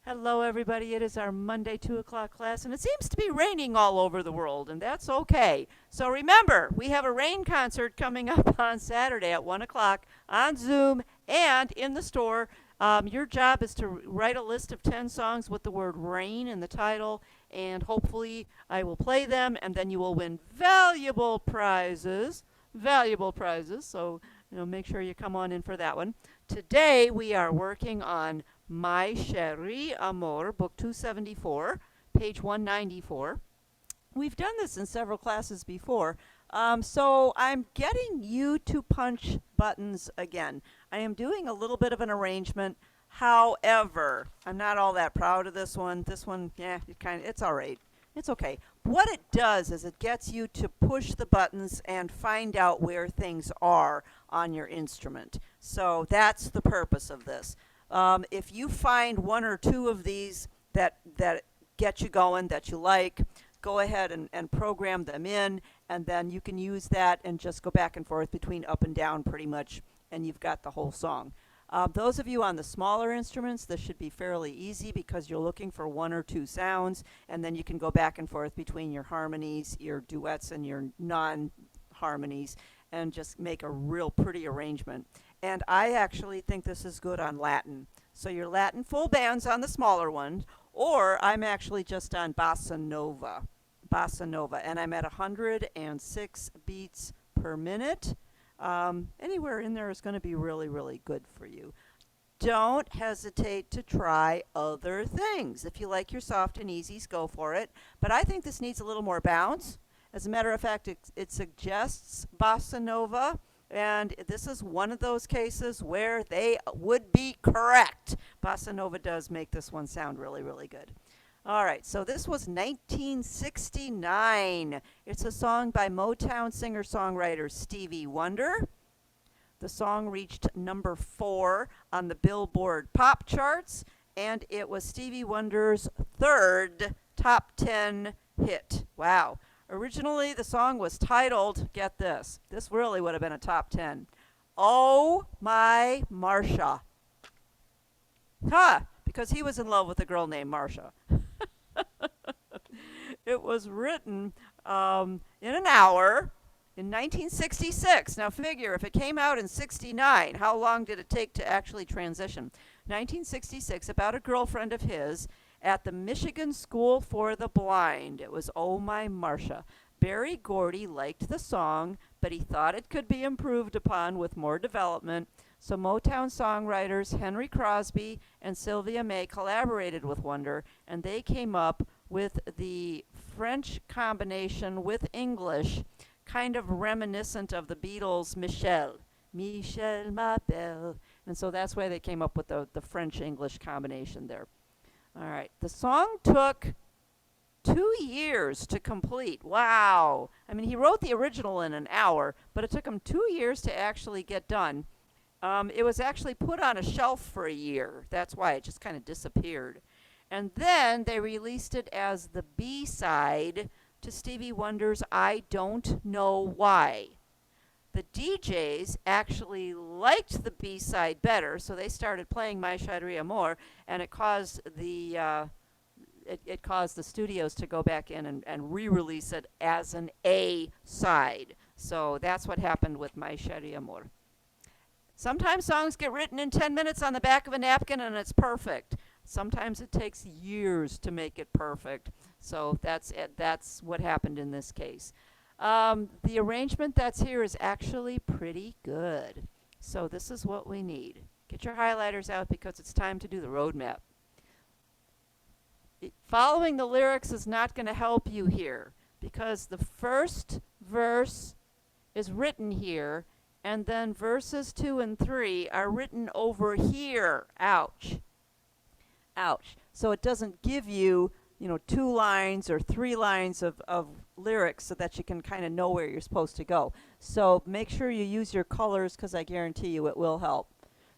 Hello, everybody. It is our Monday 2 o'clock class, and it seems to be raining all over the world, and that's okay. So remember, we have a rain concert coming up on Saturday at 1 o'clock on Zoom and in the store. Your job is to write a list of 10 songs with the word rain in the title, and hopefully I will play them, and then you will win valuable prizes. Valuable prizes. So, make sure you come on in for that one. Today we are working on My Chérie Amour, book 274, page 194. We've done this in several classes before, so I'm getting you to punch buttons again. I am doing a little bit of an arrangement. However, I'm not all that proud of this one. This one, it's all right. It's okay. What it does is it gets you to push the buttons and find out where things are on your instrument. So that's the purpose of this. If you find one or two of these that get you going, that you like, go ahead and program them in, and then you can use that and just go back and forth between up and down pretty much, and you've got the whole song. Those of you on the smaller instruments, this should be fairly easy because you're looking for one or two sounds, and then you can go back and forth between your harmonies, your duets, and your non-harmonies, and just make a real pretty arrangement. And I actually think this is good on Latin. So your Latin full bands on the smaller ones, or I'm actually just on bossa nova. Bossa nova, and I'm at 106 beats per minute. Anywhere in there is going to be really, really good for you. Don't hesitate to try other things. If you like your soft and easies, go for it. But I think this needs a little more bounce. As a matter of fact, it suggests bossa nova, and this is one of those cases where they would be correct. Bossa nova does make this one sound really, really good. All right, so this was 1969. It's a song by Motown singer-songwriter Stevie Wonder. The song reached number 4 on the Billboard pop charts, and it was Stevie Wonder's third top 10 hit. Wow. Originally, the song was titled, get this really would have been a top 10, Oh My Marsha. Because he was in love with a girl named Marsha. It was written in an hour in 1966. Now figure, if it came out in 69, how long did it take to actually transition? 1966, about a girlfriend of his at the Michigan School for the Blind. It was Oh My Marsha. Berry Gordy liked the song, but he thought it could be improved upon with more development. So Motown songwriters Henry Crosby and Sylvia May collaborated with Wonder, and they came up with the French combination with English, kind of reminiscent of the Beatles' Michel. Michel m'appelle. And so that's why they came up with the French-English combination there. All right. The song took 2 years to complete. Wow. I mean, he wrote the original in an hour, but it took him 2 years to actually get done. It was actually put on a shelf for a year. That's why it just kind of disappeared. And then they released it as the B-side to Stevie Wonder's I Don't Know Why. The DJs actually liked the B-side better, so they started playing My Chérie Amour, and it caused the studios to go back in and re-release it as an A-side. So that's what happened with My Chérie Amour. Sometimes songs get written in 10 minutes on the back of a napkin and it's perfect. Sometimes it takes years to make it perfect. So that's it. That's what happened in this case. The arrangement that's here is actually pretty good. So this is what we need. Get your highlighters out because it's time to do the roadmap. Following the lyrics is not going to help you here because the first verse is written here, and then verses 2 and 3 are written over here. Ouch. Ouch. So it doesn't give you, 2 lines or 3 lines of lyrics so that you can kind of know where you're supposed to go. So make sure you use your colors because I guarantee you it will help.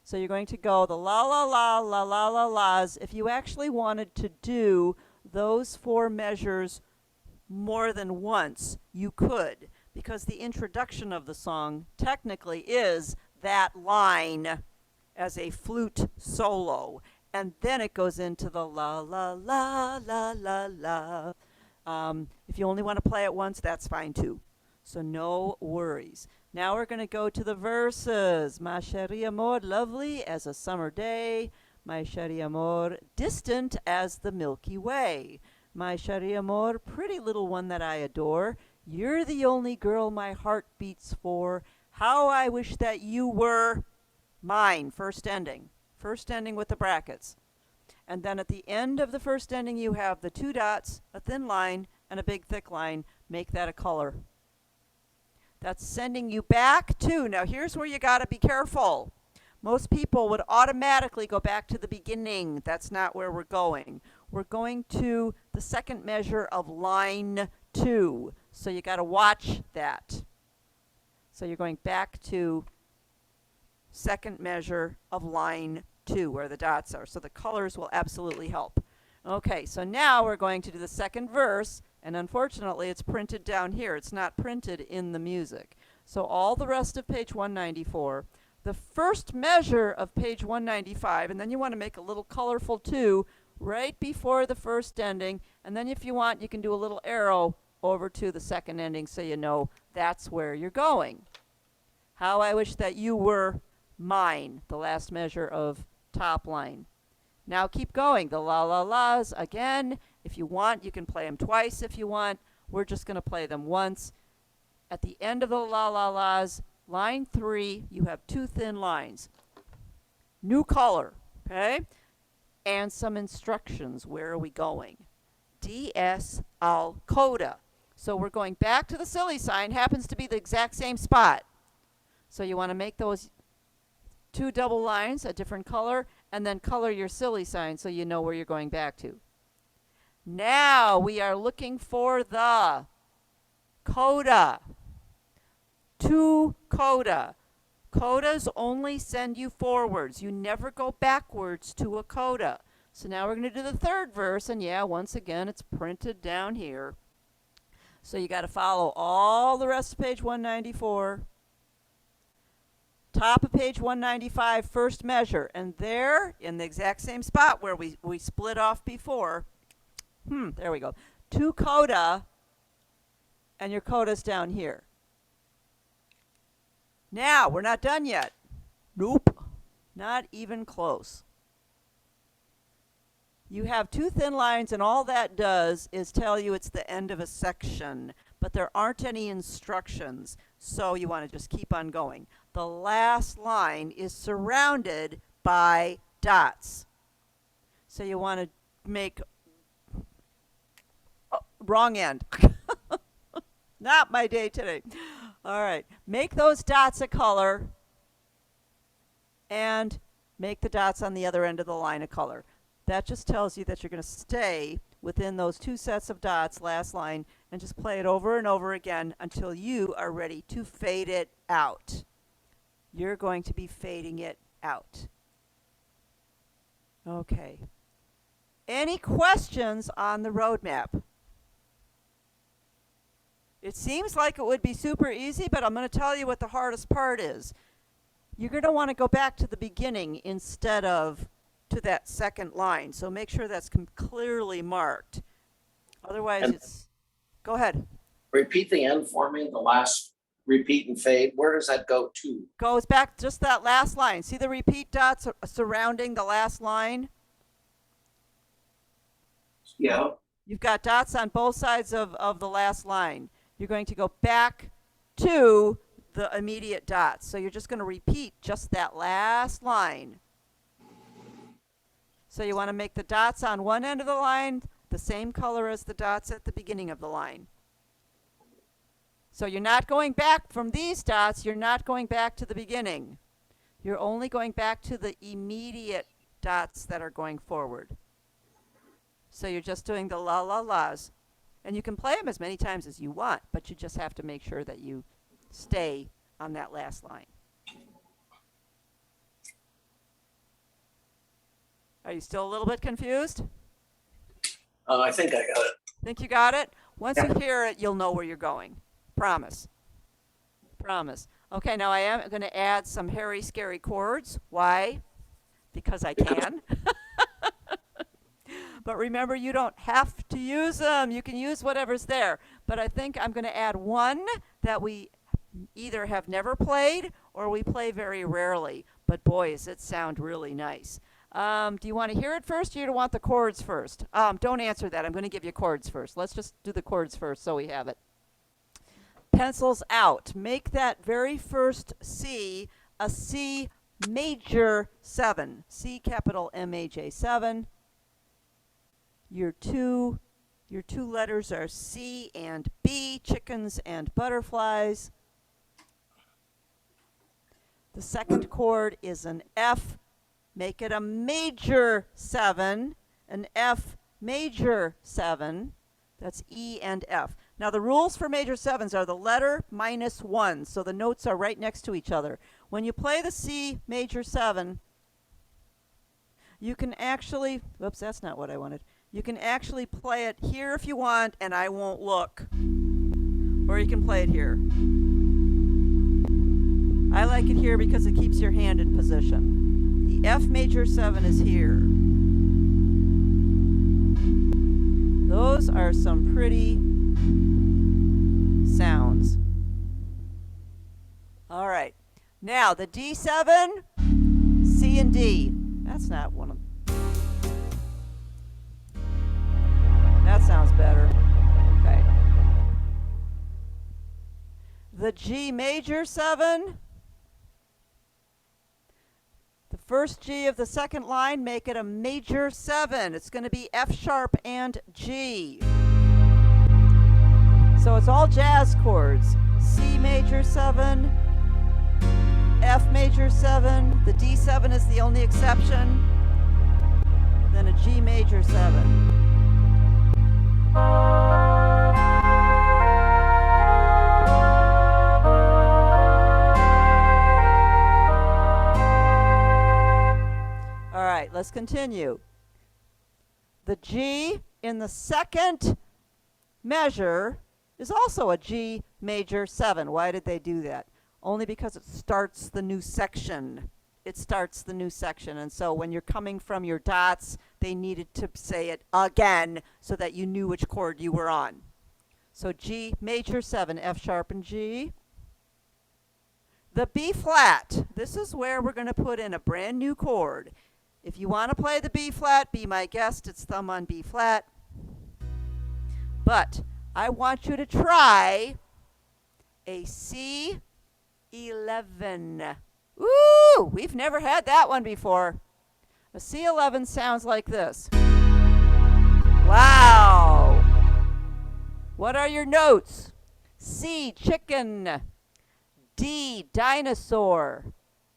So you're going to go the la la la la la la la's. If you actually wanted to do those 4 measures more than once, you could, because the introduction of the song technically is that line as a flute solo. and then it goes into the la la la la la la. If you only want to play it once, that's fine too. So no worries. Now we're going to go to the verses. Ma chérie amour, lovely as a summer day. My chérie amour, distant as the Milky Way. My chérie amour, pretty little one that I adore. You're the only girl my heart beats for. How I wish that you were mine. First ending. First ending with the brackets. And then at the end of the first ending, you have the two dots, a thin line, and a big thick line. Make that a color. That's sending you back to, now here's where you got to be careful. Most people would automatically go back to the beginning. That's not where we're going. We're going to the second measure of line 2. So you got to watch that. So you're going back to second measure of line 2 where the dots are. So the colors will absolutely help. Okay, so now we're going to do the second verse, and unfortunately it's printed down here. It's not printed in the music. So all the rest of page 194, the first measure of page 195, and then you want to make a little colorful 2 right before the first ending, and then if you want you can do a little arrow over to the second ending so you know that's where you're going. How I wish that you were mine, the last measure of top line. Now keep going, the la la la's again. If you want, you can play them twice if you want. We're just going to play them once. At the end of the la la la's, line 3, you have two thin lines. New color, okay? And some instructions. Where are we going? DS al coda. So we're going back to the silly sign. Happens to be the exact same spot. So you want to make those two double lines a different color, and then color your silly sign so you know where you're going back to. Now we are looking for the coda. To coda. Codas only send you forwards. You never go backwards to a coda. So now we're going to do the third verse, and yeah, once again, it's printed down here. So you got to follow all the rest of page 194. Top of page 195, first measure, and there, in the exact same spot where we split off before, there we go, to coda, and your coda's down here. Now, we're not done yet. Nope, not even close. You have two thin lines, and all that does is tell you it's the end of a section, but there aren't any instructions, so you want to just keep on going. The last line is surrounded by dots. So you want to make, wrong end. Not my day today. All right, make those dots a color and make the dots on the other end of the line a color. That just tells you that you're going to stay within those two sets of dots, last line, and just play it over and over again until you are ready to fade it out. You're going to be fading it out. Okay. Any questions on the roadmap? It seems like it would be super easy, but I'm going to tell you what the hardest part is. You're going to want to go back to the beginning instead of to that second line. So make sure that's clearly marked. Otherwise, it's... Go ahead. Repeat the end for me, the last repeat and fade. Where does that go to? Goes back just that last line. See the repeat dots surrounding the last line? Yeah. You've got dots on both sides of the last line. You're going to go back to the immediate dots. So you're just going to repeat just that last line. So you want to make the dots on one end of the line the same color as the dots at the beginning of the line. So you're not going back from these dots, you're not going back to the beginning. You're only going back to the immediate dots that are going forward. So you're just doing the la la la's. And you can play them as many times as you want, but you just have to make sure that you stay on that last line. Are you still a little bit confused? I think I got it. Think you got it? Once you hear it, you'll know where you're going. Promise. Promise. Okay, now I am going to add some hairy, scary chords. Why? Because I can. But remember, you don't have to use them. You can use whatever's there. But I think I'm going to add one that we either have never played or we play very rarely. But boy, does it sound really nice. Do you want to hear it first or do you want the chords first? Don't answer that. I'm going to give you chords first. Let's just do the chords first so we have it. Pencils out. Make that very first C a C major 7. C capital M-A-J 7. Your two letters are C and B, chickens and butterflies. The second chord is an F. Make it a major 7, an F major 7. That's E and F. Now the rules for major 7s are the letter minus 1, so the notes are right next to each other. When you play the C major 7, you can actually, whoops, that's not what I wanted. You can actually play it here if you want, and I won't look. Or you can play it here. I like it here because it keeps your hand in position. The F major 7 is here. Those are some pretty sounds. All right. Now the D7, C and D. That's not one of them. That sounds better. Okay. The G major 7. The first G of the second line, make it a major 7. It's going to be F sharp and G. So it's all jazz chords. C major 7, F major 7, the D7 is the only exception, then a G major 7. All right, let's continue. The G in the second measure is also a G major 7. Why did they do that? Only because it starts the new section. It starts the new section. And so when you're coming from your dots, they needed to say it again so that you knew which chord you were on. So G major 7, F sharp and G. The B flat. This is where we're going to put in a brand new chord. If you want to play the B flat, be my guest. It's thumb on B flat. But I want you to try a C11. Ooh, we've never had that one before. A C11 sounds like this. Wow. What are your notes? C, chicken. D, dinosaur.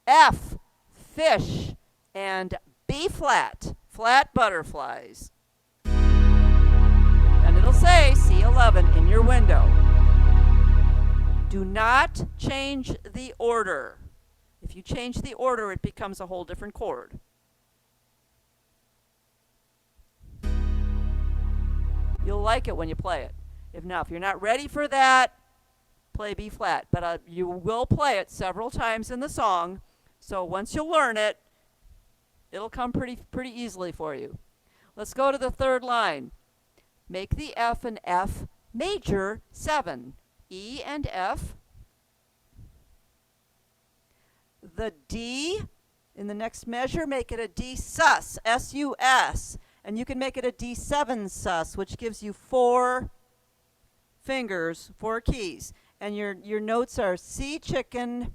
F, fish. And B flat, flat butterflies. And it'll say C11 in your window. Do not change the order. If you change the order, it becomes a whole different chord. You'll like it when you play it. If you're not ready for that, play B flat. But you will play it several times in the song. So once you learn it, it'll come pretty easily for you. Let's go to the third line. Make the F an F major 7. E and F. The D in the next measure, make it a D sus, S-U-S. And you can make it a D7 sus, which gives you 4 fingers, 4 keys. And your notes are C chicken,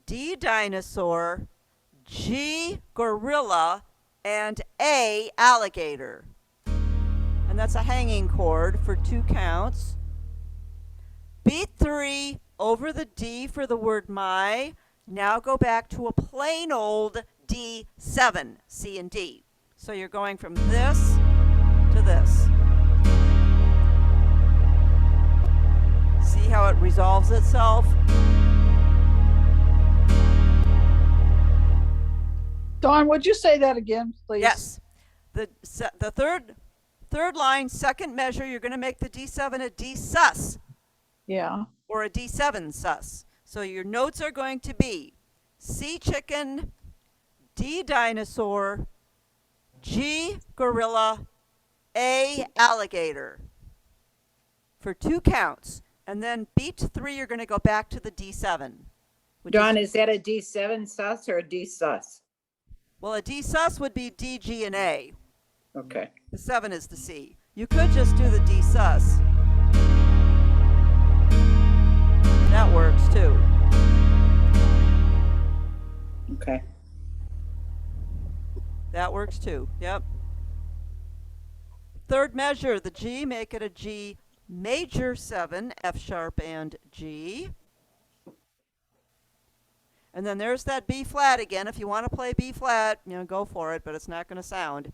D dinosaur, G gorilla, and A alligator. And that's a hanging chord for 2 counts. Beat 3 over the D for the word my. Now go back to a plain old D7, C and D. So you're going from this to this. See how it resolves itself? Dawn, would you say that again, please? Yes. The third line, second measure, you're going to make the D7 a D sus. Yeah. Or a D7 sus. So your notes are going to be C chicken, D dinosaur, G gorilla, A alligator for 2 counts. And then beat 3, you're going to go back to the D7. Dawn, is that a D7 sus or a D sus? Well, a D sus would be D, G, and A. Okay. The 7 is the C. You could just do the D sus. That works too. Okay. That works too. Yep. Third measure, the G, make it a G major 7, F sharp and G. And then there's that B flat again. If you want to play B flat, go for it, but it's not going to sound.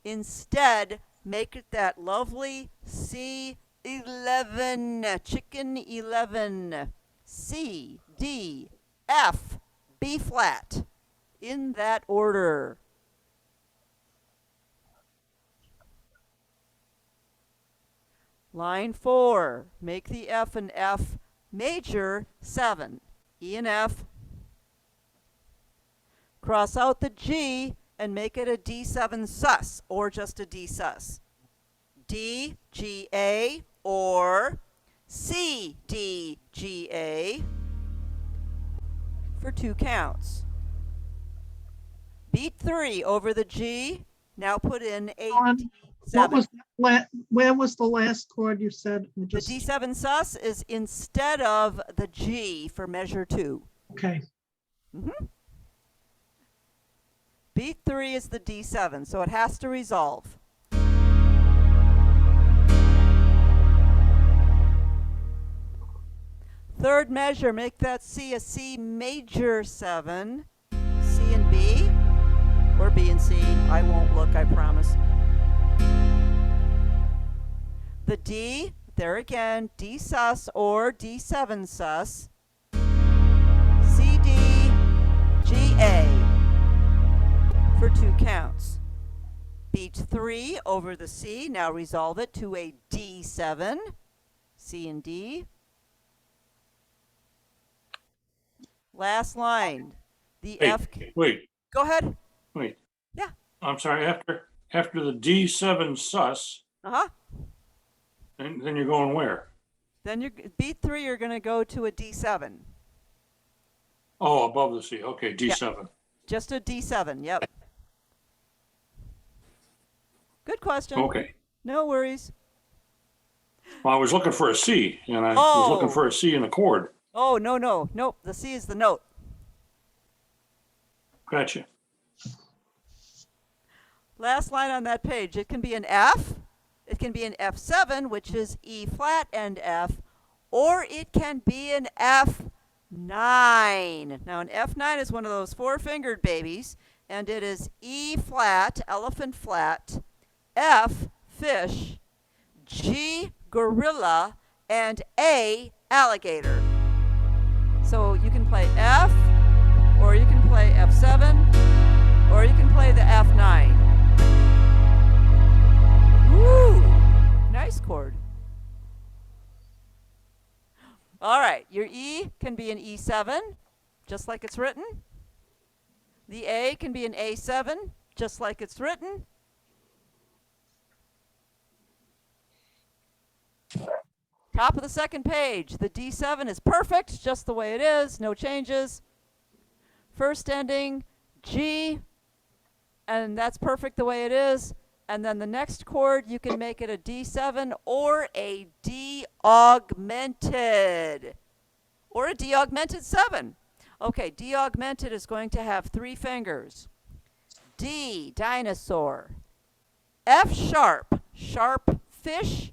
Instead, make it that lovely C11, chicken 11, C, D, F, B flat, in that order. Line 4, make the F an F major 7, E and F. Cross out the G and make it a D7 sus, or just a D sus. D, G, A, or C, D, G, A for 2 counts. Beat 3 over the G. Now put in a Dawn, what D7. was where was the last chord you said? The D7 sus is instead of the G for measure 2. Okay. Beat 3 is the D7, so it has to resolve. Third measure, make that C a C major 7, C and B, or B and C. I won't look, I promise. The D, there again, D sus or D7 sus, C, D, G, A for 2 counts. Beat 3 over the C, now resolve it to a D7, C and D. Last line, the F. Wait, Go ahead. wait. Yeah. I'm sorry, after the D7 sus, Uh-huh. then you're going where? Then you beat 3, you're going to go to a D7. Oh, above the C. Okay, D7. Just a D7, yep. Good question. Okay. No worries. Well, I was looking for a C, and I was looking Oh. for a C in a chord. Oh, no, no. Nope, the C is the note. Gotcha. Last line on that page. It can be an F. It can be an F7, which is E flat and F. Or it can be an F9. Now, an F9 is one of those 4-fingered babies. And it is E flat, elephant flat, F, fish, G, gorilla, and A, alligator. So you can play F, or you can play F7, or you can play the F9. Woo! Nice chord. All right, your E can be an E7, just like it's written. The A can be an A7, just like it's written. Top of the second page, the D7 is perfect, just the way it is, no changes. First ending, G, and that's perfect the way it is. And then the next chord, you can make it a D7 or a D augmented. Or a D augmented 7. Okay, D augmented is going to have 3 fingers. D, dinosaur. F sharp, sharp fish.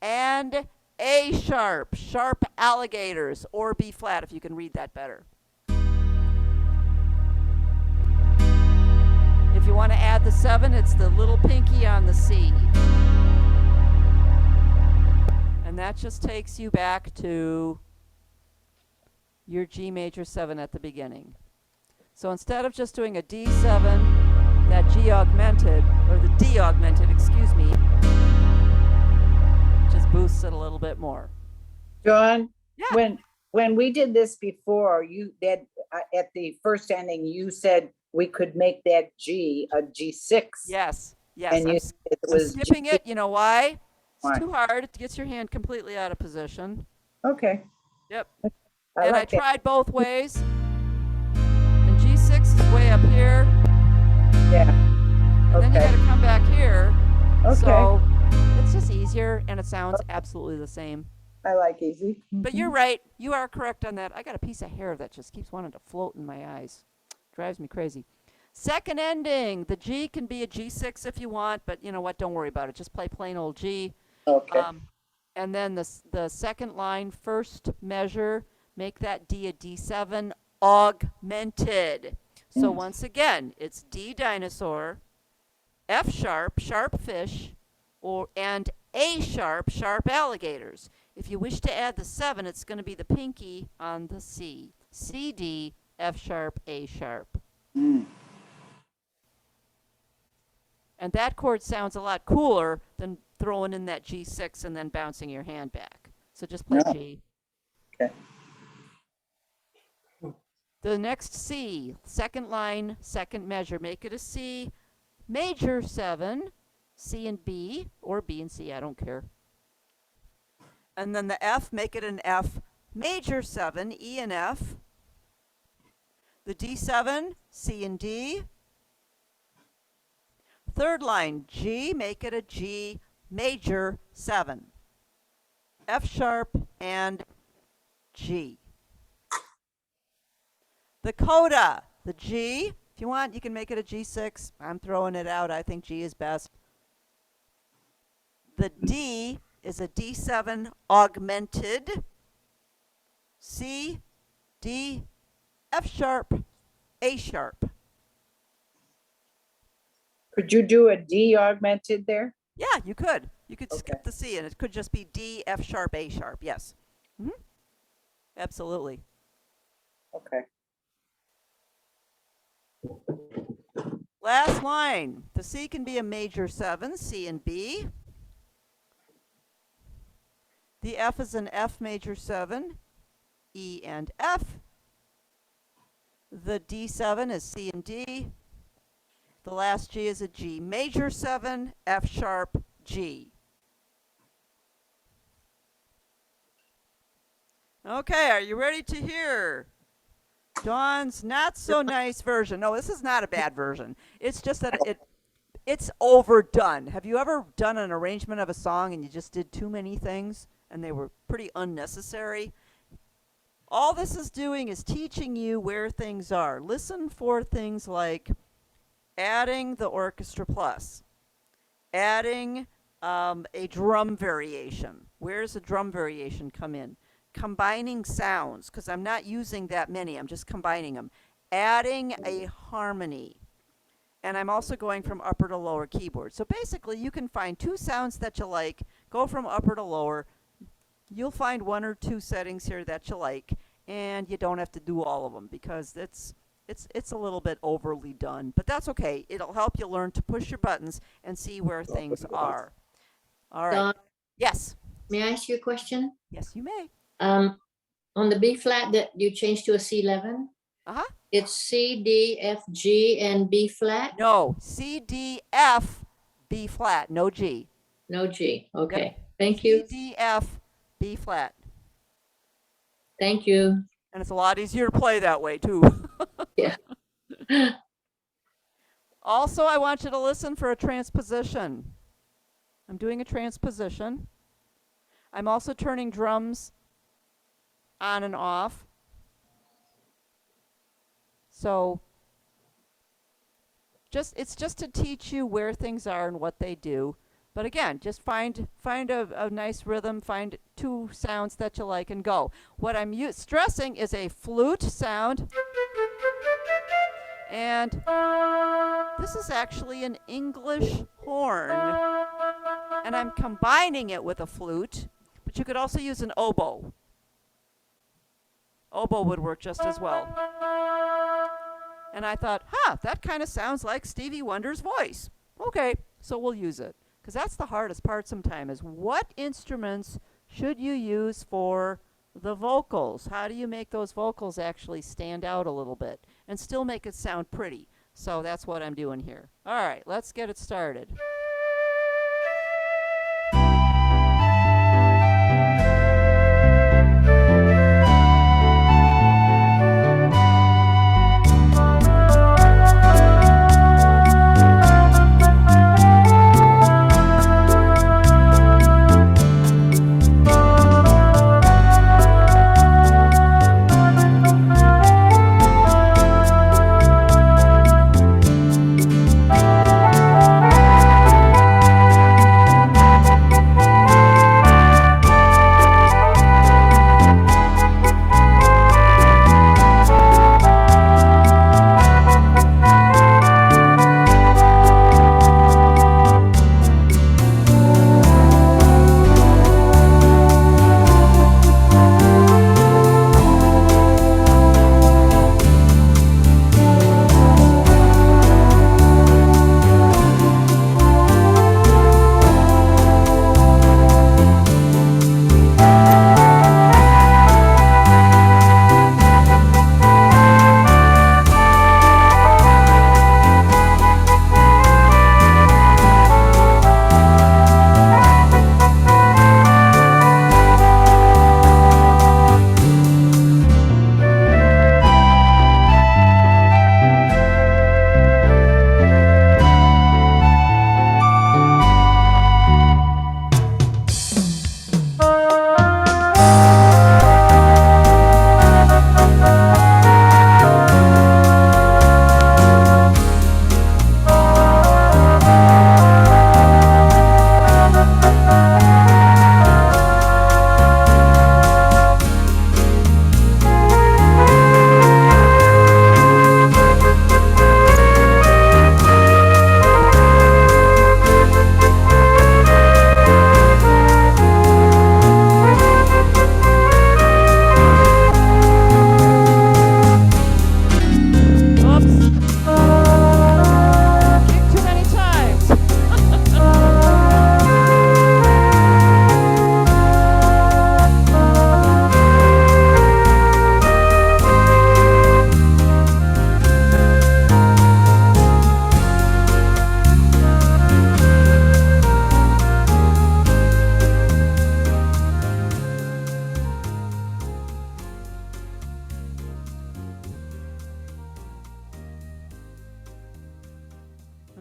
And A sharp, sharp alligators. Or B flat if you can read that better. If you want to add the 7, it's the little pinky on the C. And that just takes you back to your G major 7 at the beginning. So instead of just doing a D7, that G augmented, or the D augmented, excuse me, just boosts it a little bit more. Dawn, Yeah. when we did this before, at the first ending, you said we could make that G a G6. Yes. Yes, And you said it I'm was skipping G. it. You know why? Why? It's too hard. It gets your hand completely out of position. Okay, Yep. I And I like that. tried both ways. And G6 is way up here. Yeah, And then you okay. got to come back here. Okay. So it's just easier and it sounds absolutely the same. I like easy. But you're right. You are correct on that. I got a piece of hair that just keeps wanting to float in my eyes. Drives me crazy. Second ending. The G can be a G6 if you want, but you know what? Don't worry about it. Just play plain old G. Okay. And then the second line, first measure, make that D a D7 augmented. So once again, it's D dinosaur, F sharp, sharp fish, and A sharp, sharp alligators. If you wish to add the 7, it's going to be the pinky on the C. C, D, F sharp, A sharp. And that chord sounds a lot cooler than throwing in that G6 and then bouncing your hand back. So just play No. G. Okay. The next C, second line, second measure. Make it a C major 7, C and B, or B and C, I don't care. And then the F, make it an F major 7, E and F. The D7, C and D. Third line, G, make it a G major 7. F sharp and G. The coda, the G. If you want, you can make it a G6. I'm throwing it out. I think G is best. The D is a D7 augmented. C, D, F sharp, A sharp. Could you do a D augmented there? Yeah, you could. You could skip Okay. the C, and it could just be D, F sharp, A sharp. Yes. Absolutely. Okay. Last line. The C can be a major 7, C and B. The F is an F major 7, E and F. The D7 is C and D. The last G is a G major 7, F sharp, G. Okay, are you ready to hear Dawn's not so nice version? No, this is not a bad version. It's just that it's overdone. Have you ever done an arrangement of a song and you just did too many things and they were pretty unnecessary? All this is doing is teaching you where things are. Listen for things like adding the orchestra plus, adding a drum variation. Where's a drum variation come in? Combining sounds, because I'm not using that many, I'm just combining them. Adding a harmony. And I'm also going from upper to lower keyboard. So basically, you can find 2 sounds that you like, go from upper to lower. You'll find 1 or 2 settings here that you like, and you don't have to do all of them because it's a little bit overly done. But that's okay. It'll help you learn to push your buttons and see where things are. All right. Dawn, Yes. may I ask you a question? Yes, you may. On the B flat that you changed to a C11, Uh-huh. it's C, D, F, G, and B flat? No, C, D, F, B flat, no G. No G. Okay. Yep. Thank C, you. D, F, B flat. Thank you. And it's a lot easier to play that way, too. Yeah. Also, I want you to listen for a transposition. I'm doing a transposition. I'm also turning drums on and off. So it's just to teach you where things are and what they do. But again, just find a nice rhythm, find 2 sounds that you like, and go. What I'm stressing is a flute sound. And this is actually an English horn. And I'm combining it with a flute, but you could also use an oboe. Oboe would work just as well. And I thought, that kind of sounds like Stevie Wonder's voice. Okay, so we'll use it. Because that's the hardest part sometimes, is what instruments should you use for the vocals? How do you make those vocals actually stand out a little bit and still make it sound pretty? So that's what I'm doing here. All right, let's get it started.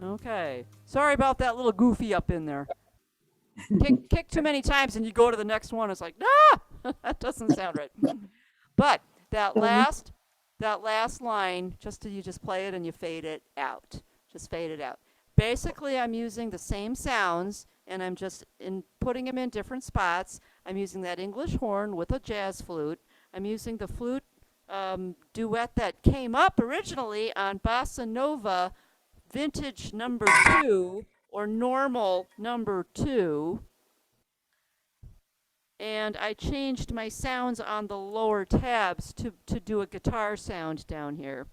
Okay. Sorry about that little goofy up in there. Kick too many times and you go to the next one. It's like, ah, that doesn't sound right. But that last line, you just play it and you fade it out. Just fade it out. Basically, I'm using the same sounds and I'm just putting them in different spots. I'm using that English horn with a jazz flute. I'm using the flute duet that came up originally on Bossa Nova Vintage number 2 or normal number 2. And I changed my sounds on the lower tabs to do a guitar sound down here.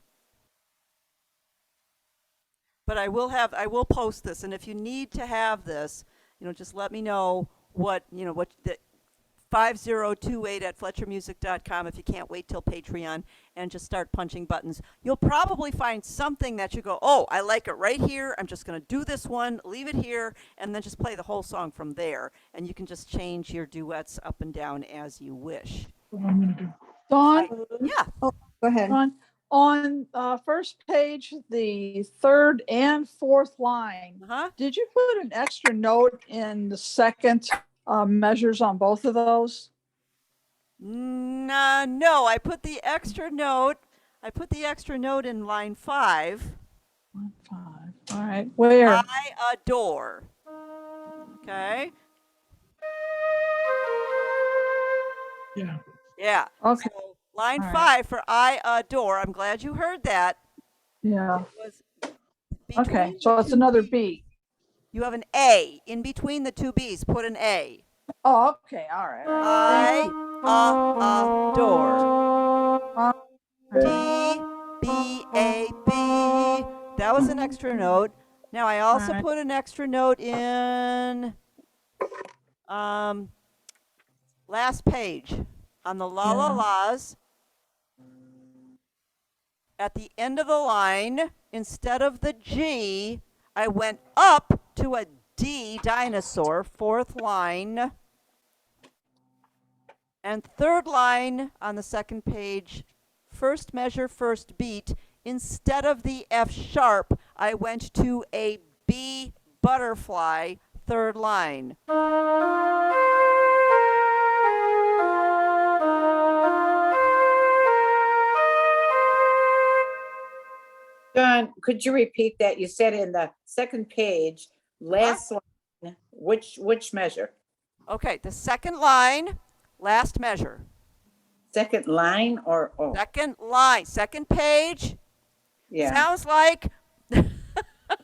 But I will post this, and if you need to have this, just let me know what 5028@fletchermusic.com if you can't wait till Patreon and just start punching buttons. You'll probably find something that you go, oh, I like it right here. I'm just going to do this one, leave it here, and then just play the whole song from there. And you can just change your duets up and down as you wish. Dawn, Yeah. Go ahead. Dawn, on first page, the third and fourth line, Uh-huh. did you put an extra note in the second measures on both of those? No, I put the extra note. I put the extra note in line 5. 1, 5. All right. Where? I adore. Okay. Yeah. Yeah. Okay. So line All right. 5 for I adore. I'm glad you heard that. Yeah. It was Okay. between So the it's two another B's. B. You have an A in between the two B's. Put an A. Oh, okay. All right. All right. I adore. D-B-A-B. That was an extra note. Now I also Alright. put an extra note in last page on the la la Yeah. la's. At the end of the line, instead of the G, I went up to a D dinosaur, fourth line. And third line on the second page, first measure, first beat. Instead of the F sharp, I went to a B butterfly, third line. John, could you repeat that? You said in the second page, last line, which measure? Okay, the second line, last measure. Second line or, oh, Second line, second page. yeah, Sounds like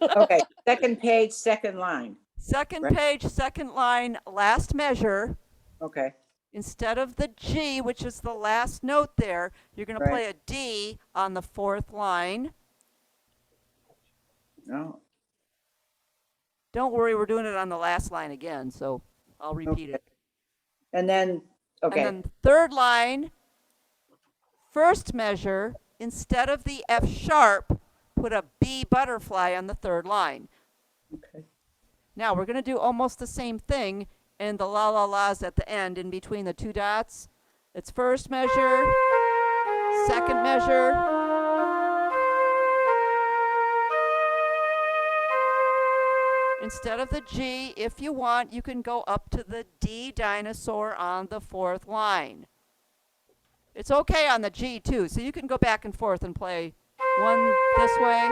okay, second page, second line, second Right. page, second line, last measure. okay, Instead of the G, which is the last note there, you're going to Right. play a D on the fourth line. no, Don't worry, we're doing it on the last line again, so I'll repeat it. and then, okay, And then third line, first measure, instead of the F sharp, put a B butterfly on the third line. okay, Now we're going to do almost the same thing in the la la la's at the end in between the two dots. It's first measure, second measure. Instead of the G, if you want, you can go up to the D dinosaur on the fourth line. It's okay on the G too, so you can go back and forth and play one this way.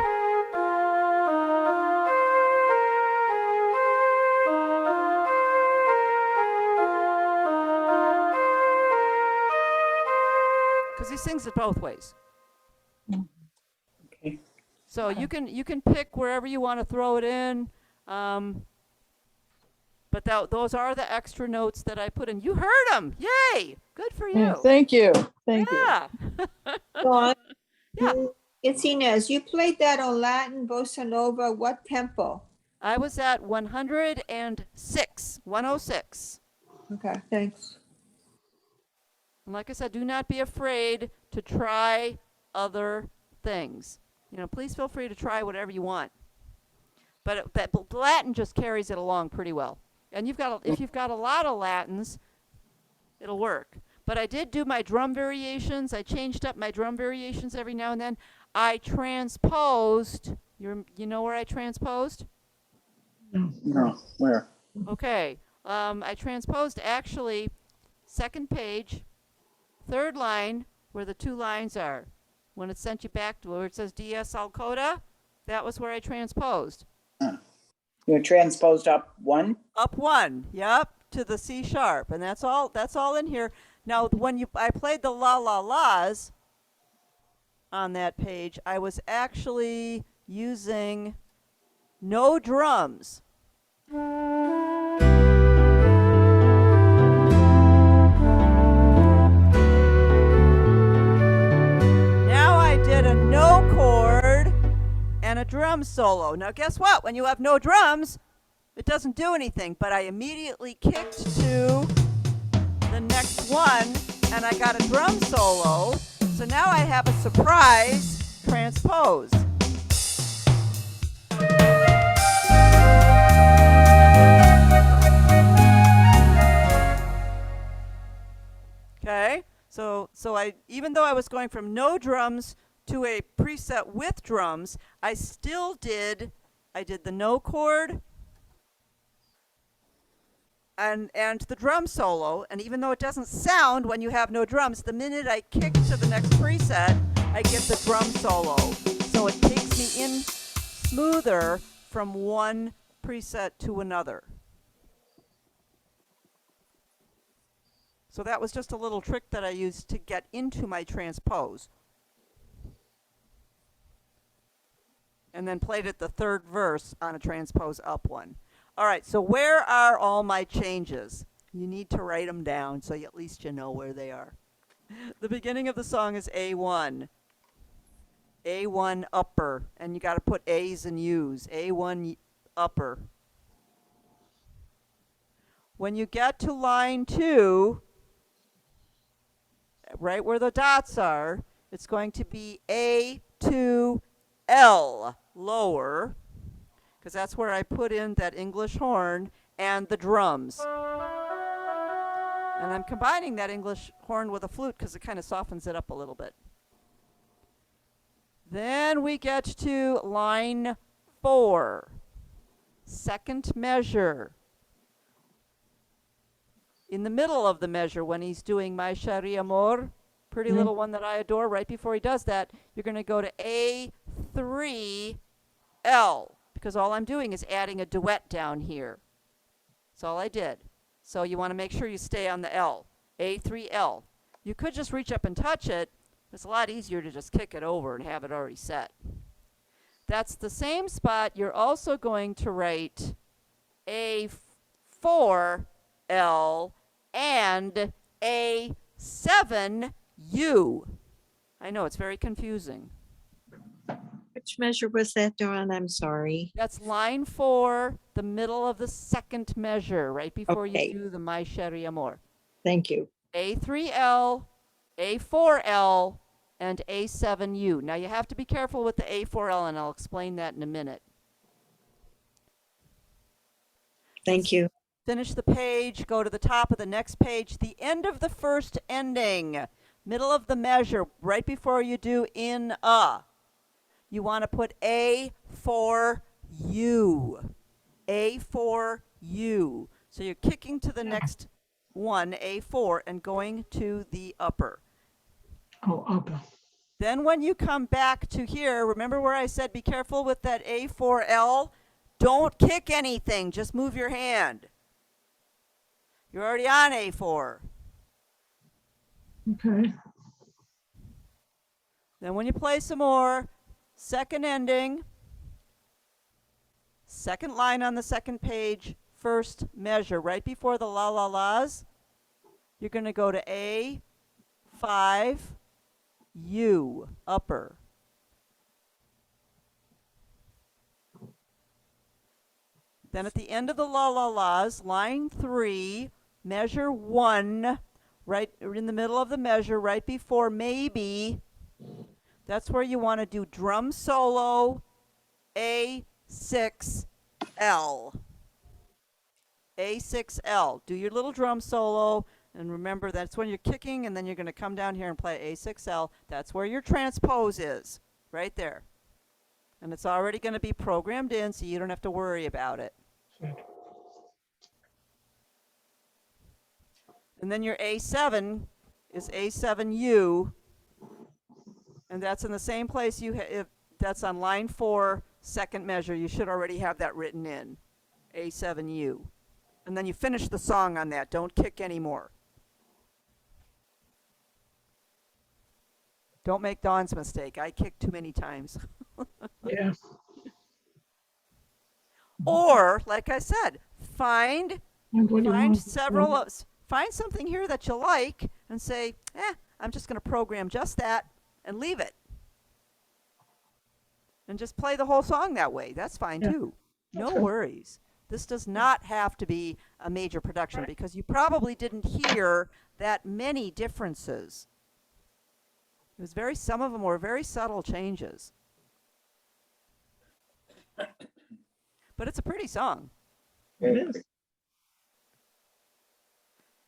Because he sings it both ways. okay. So you can pick wherever you want to throw it in. But those are the extra notes that I put in. You heard them. Yay. Good for you. Yeah, thank you. Thank you. Yeah. Dawn, Yeah. it's Inez. You played that on Latin bossa nova. What tempo? I was at 106, 106. Okay, thanks. And like I said, do not be afraid to try other things. Please feel free to try whatever you want. But Latin just carries it along pretty well. And if you've got a lot of Latins, it'll work. But I did do my drum variations. I changed up my drum variations every now and then. I transposed. You know where I transposed? No, where? Okay. I transposed actually second page, third line, where the two lines are. When it sent you back to where it says DS Alcoda, that was where I transposed. You transposed up one? Up one, yep, to the C sharp, and that's all in here. Now, when I played the la la la's on that page, I was actually using no drums. Now I did a no chord and a drum solo. Now guess what? When you have no drums, it doesn't do anything, but I immediately kicked to the next one and I got a drum solo. So now I have a surprise transpose. Okay? So I, even though I was going from no drums to a preset with drums, I did the no chord and the drum solo, and even though it doesn't sound when you have no drums, the minute I kick to the next preset, I get the drum solo. So it takes me in smoother from one preset to another. So that was just a little trick that I used to get into my transpose. And then played it the third verse on a transpose up one. All right, so where are all my changes? You need to write them down so at least you know where they are. The beginning of the song is A1. A1 upper, and you got to put A's and U's. A1 upper. When you get to line 2, right where the dots are, it's going to be A to L, lower, because that's where I put in that English horn and the drums. And I'm combining that English horn with a flute because it kind of softens it up a little bit. Then we get to line 4, second measure. In the middle of the measure when he's doing My Chéri Amour, pretty little one that I adore, right before he does that, you're going to go to A3 L, because all I'm doing is adding a duet down here. That's all I did. So you want to make sure you stay on the L, A3 L. You could just reach up and touch it. It's a lot easier to just kick it over and have it already set. That's the same spot. You're also going to write A4 L and A7 U. I know, it's very confusing. Which measure was that, Dawn? I'm sorry. That's line 4, the middle of the second measure, right before Okay. you do the My Chéri Amour. Thank you. A3L, A4L, and A7U. Now you have to be careful with the A4L, and I'll explain that in a minute. Thank you. Finish the page, go to the top of the next page, the end of the first ending, middle of the measure, right before you do in a. You want to put A4U. A4U. So you're kicking to the next one, A4, and going to the upper. Oh, upper. Then when you come back to here, remember where I said be careful with that A4L? Don't kick anything, just move your hand. You're already on A4. Okay. Then when you play some more, second ending, second line on the second page, first measure, right before the la la la's, you're going to go to A5 U, upper. Then at the end of the la la la's, line 3, measure 1, right in the middle of the measure, right before maybe. That's where you want to do drum solo, A6L. A6L. Do your little drum solo, and remember that's when you're kicking, and then you're going to come down here and play A6L. That's where your transpose is, right there. And it's already going to be programmed in, so you don't have to worry about it. And then your A7 is A7U, and that's in the same place that's on line 4, second measure. You should already have that written in, A7U. And then you finish the song on that. Don't kick anymore. Don't make Dawn's mistake. I kicked too many times. Yeah. Or, like I said, find And what do you want? find something here that you like and say, I'm just going to program just that and leave it. And just play the whole song that way. That's fine Yeah. too. No Okay. worries. This does not have to be a major production because you probably didn't hear that many differences. It was some of them were very subtle changes. But it's a pretty song. It is.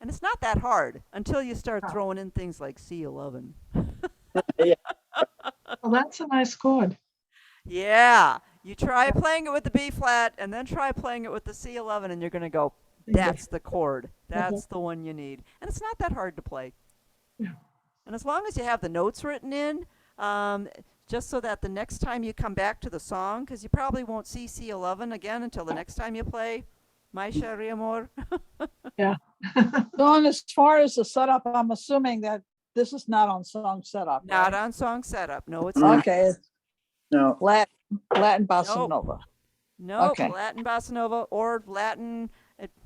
And it's not that hard until you start throwing in things like C11. Well, that's a nice chord. Yeah. You try playing it with the B flat and then try playing it with the C11 and you're going to go, that's the chord. That's the one you need. And it's not that hard to play. Yeah. And as long as you have the notes written in, just so that the next time you come back to the song, because you probably won't see C11 again until the next time you play My Chéri Amour. Yeah. Dawn, as far as the setup, I'm assuming that this is not on song setup. Not right? on song setup. No, it's not. Okay, it's No. Latin bossa Nope. nova. Nope, Okay. Latin bossa nova or Latin.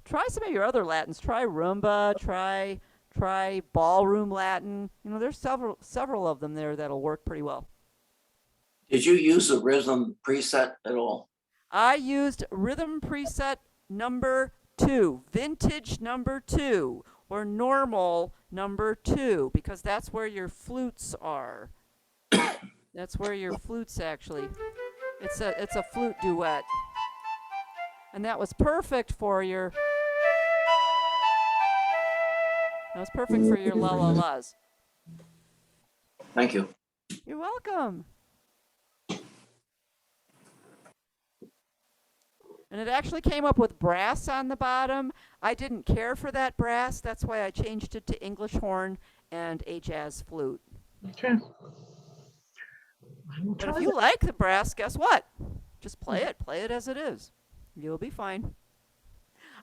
Try some of your other Latins. Try rumba. Try ballroom Latin. There's several of them there that'll work pretty well. Did you use the rhythm preset at all? I used rhythm preset number 2, vintage number 2, or normal number 2, because that's where your flutes are. That's where your flutes actually. It's a flute duet. And that was perfect for your. That was perfect for your la la las. Thank you. You're welcome. And it actually came up with brass on the bottom. I didn't care for that brass. That's why I changed it to English horn and a jazz flute. Okay. I will But try if you that. like the brass, guess what? Just play it. Play it as it is. You'll be fine.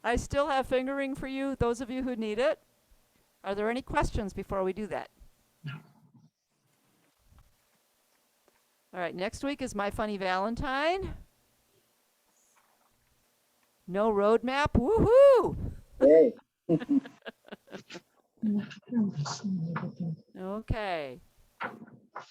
I still have fingering for you, those of you who need it. Are there any questions before we do that? No. All right, next week is My Funny Valentine. No roadmap. Woohoo! Hey. Okay.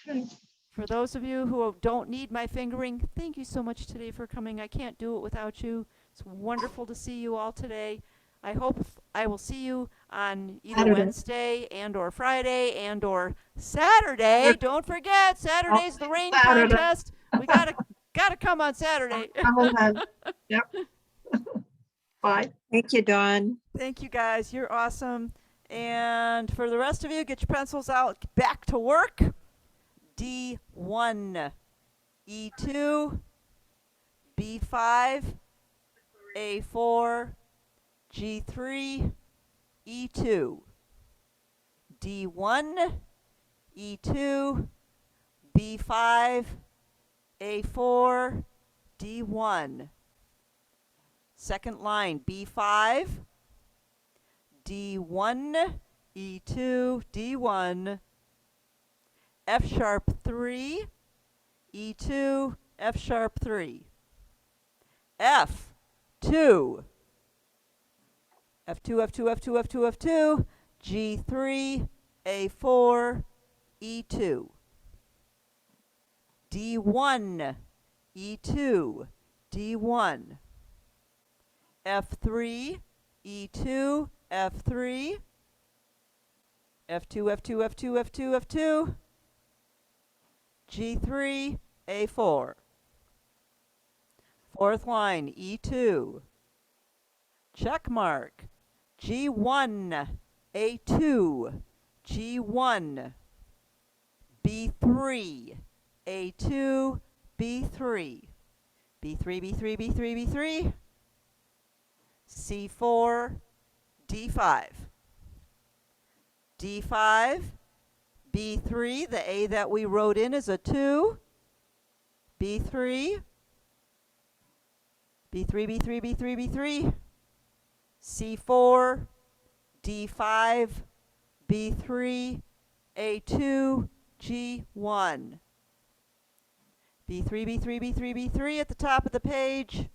Okay. For those of you who don't need my fingering, thank you so much today for coming. I can't do it without you. It's wonderful to see you all today. I hope I will see you on either Saturday. Wednesday and or Friday and or Saturday. Don't forget, Saturday's the rain Saturday. contest. We gotta come on Saturday. Come on. Yep. Bye. Thank you, Dawn. Thank you guys. You're awesome. And for the rest of you, get your pencils out. Back to work. D1, E2, B5, A4, G3, E2. D1, E2, B5, A4, D1. Second line, B5, D1, E2, D1, F sharp 3, E2, F sharp 3, F2, F2, F2, F2, F2, F2, G3, A4, E2, D1, E2, D1, F3, E2, F3, F2, F2, F2, F2, F2, G3, A4. Fourth line, E2. Check mark. G1, A2, G1, B3, A2, B3, B3, B3, B3, B3, C4, D5, D5, B3, the A that we wrote in is a 2, B3, B3, B3, B3, B3, C4, D5, B3, A2, G1, B3, B3, B3, B3 at the top of the page,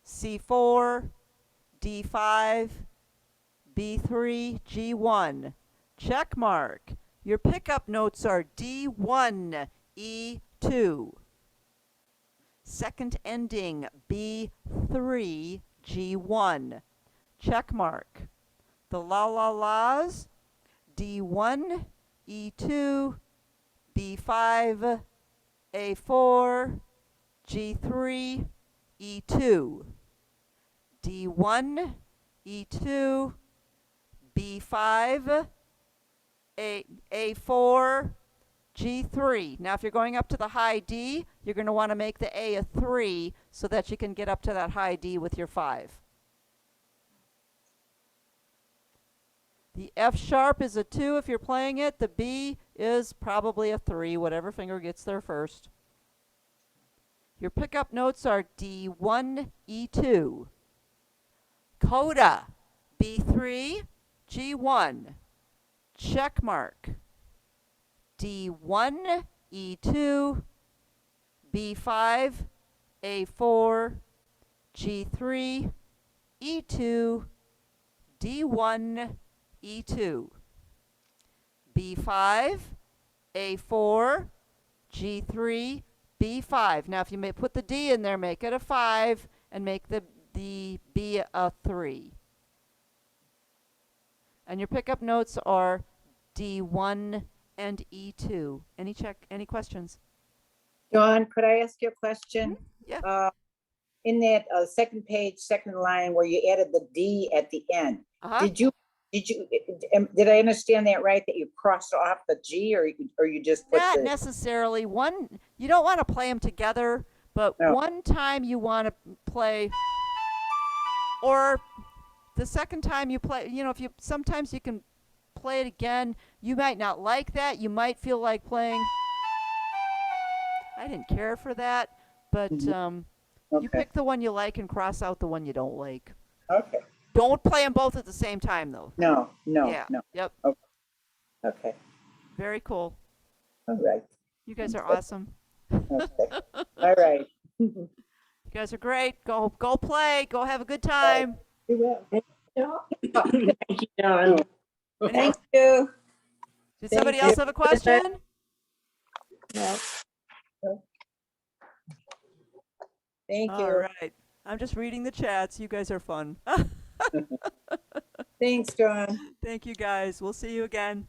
C4, D5, B3, G1. Check mark. Your pickup notes are D1, E2. Second ending, B3, G1. Check mark. The la la la's, D1, E2, B5, A4, G3, E2. D1, E2, B5, A4, G3. Now if you're going up to the high D, you're going to want to make the A a 3 so that you can get up to that high D with your 5. The F sharp is a 2 if you're playing it. The B is probably a 3, whatever finger gets there first. Your pickup notes are D1, E2. Coda, B3, G1. Check mark. D1, E2, B5, A4, G3, E2, D1, E2. B5, A4, G3, B5. Now if you may put the D in there, make it a 5 and make the B a 3. And your pickup notes are D1, and E2. Any questions? Dawn, could I ask you a question? Yeah. In that second page, second line where you added the D at the end, Uh-huh. did I understand that right? That you crossed off the G or you just put Not the, necessarily. You don't want to play them together, but No. one time you want to play, or the second time you play, sometimes you can play it again. You might not like that. You might feel like playing. I didn't care for that, but you okay, pick the one you like and cross out the one you don't like. okay. Don't play them both at the same time, though. No, Yeah. no. Yep. Okay, Very cool. all right, You guys are awesome. okay, all right. You guys are great. Go play. Go have a good time. You will. Thank you, Dawn. Thank you. Did Thank somebody you. else have a question? Thank All you. right. I'm just reading the chats. You guys are fun. Thanks, Dawn. Thank you guys. We'll see you again.